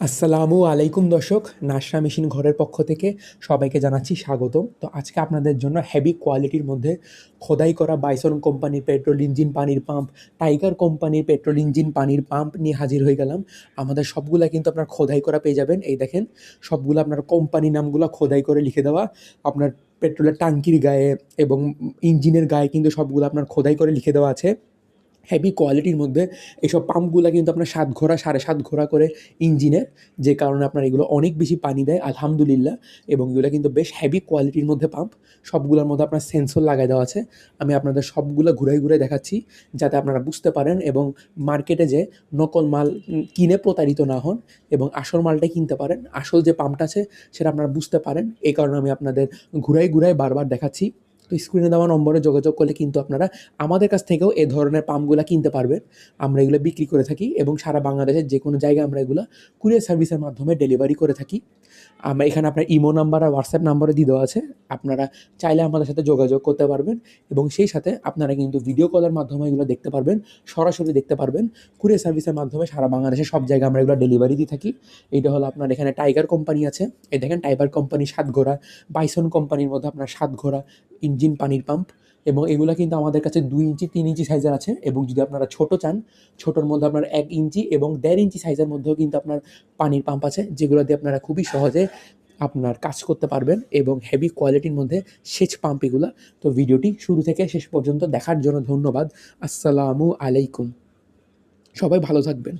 আসসালামু আলাইকুম দর্শক, নাশরা মেশিন ঘরের পক্ষ থেকে সবাইকে জানাচ্ছি স্বাগতম। তো আজকে আপনাদের জন্য হেভি কোয়ালিটির মধ্যে খোদাই করা বাইসন কোম্পানির পেট্রোল ইঞ্জিন পানির পাম্প, টাইগার কোম্পানির পেট্রোল ইঞ্জিন পানির পাম্প নিয়ে হাজির হয়ে গেলাম। আমাদের সবগুলা কিন্তু আপনার খোদাই করা পেয়ে যাবেন। এই দেখেন, সবগুলো আপনার কোম্পানি নামগুলো খোদাই করে লিখে দেওয়া। আপনার পেট্রোলের ট্যাঙ্কির গায়ে এবং ইঞ্জিনের গায়ে কিন্তু সবগুলো আপনার খোদাই করে লিখে দেওয়া আছে। হেভি কোয়ালিটির মধ্যে এইসব পাম্পগুলো কিন্তু আপনার ৭ ঘোড়া ৭.৫ ঘোড়া করে ইঞ্জিনের, যে কারণে আপনার এগুলো অনেক বেশি পানি দেয় আলহামদুলিল্লাহ। এবং এগুলো কিন্তু বেশ হেভি কোয়ালিটির মধ্যে পাম্প। সবগুলোর মধ্যে আপনার সেন্সর লাগাই দেওয়া আছে। আমি আপনাদের সবগুলো ঘুরাই ঘুরাই দেখাচ্ছি যাতে আপনারা বুঝতে পারেন এবং মার্কেটে যে নকল মাল কিনে প্রতারিত না হন এবং আসল মালটাই কিনতে পারেন। আসল যে পাম্পটা আছে সেটা আপনারা বুঝতে পারেন, এই কারণে আমি আপনাদের ঘুরাই ঘুরাই বারবার দেখাচ্ছি। তো স্ক্রিনে দেওয়া নম্বরে যোগাযোগ করলে কিন্তু আপনারা আমাদের কাছ থেকেও এ ধরনের পাম্পগুলা কিনতে পারবেন। আমরা এগুলো বিক্রি করে থাকি এবং সারা বাংলাদেশের যে কোনো জায়গায় আমরা এগুলো কুরিয়ার সার্ভিসের মাধ্যমে ডেলিভারি করে থাকি। আমরা এখানে আপনার ইমো নাম্বার আর হোয়াটসঅ্যাপ নাম্বারও দিয়ে দেওয়া আছে। আপনারা চাইলে আমাদের সাথে যোগাযোগ করতে পারবেন এবং সেই সাথে আপনারা কিন্তু ভিডিও কলের মাধ্যমে এগুলো দেখতে পারবেন, সরাসরি দেখতে পারবেন। কুরিয়ার সার্ভিসের মাধ্যমে সারা বাংলাদেশের সব জায়গায় আমরা এগুলো ডেলিভারি দিয়ে থাকি। এইটা হলো আপনার এখানে টাইগার কোম্পানি আছে। এই দেখেন, টাইগার কোম্পানি ৭ ঘোড়া, বাইসন কোম্পানির মধ্যে আপনার ৭ ঘোড়া ইঞ্জিন পানির পাম্প। এবং এগুলো কিন্তু আমাদের কাছে ২ ইঞ্চি ৩ ইঞ্চি সাইজের আছে এবং যদি আপনারা ছোটো চান, ছোটোর মধ্যে আপনার ১ ইঞ্চি এবং ১.৫ ইঞ্চি সাইজের মধ্যেও কিন্তু আপনার পানির পাম্প আছে, যেগুলো দিয়ে আপনারা খুবই সহজে আপনার কাজ করতে পারবেন এবং হেভি কোয়ালিটির মধ্যে সেচ পাম্প এগুলা। তো ভিডিওটি শুরু থেকে শেষ পর্যন্ত দেখার জন্য ধন্যবাদ। আসসালামু আলাইকুম। সবাই ভালো থাকবেন।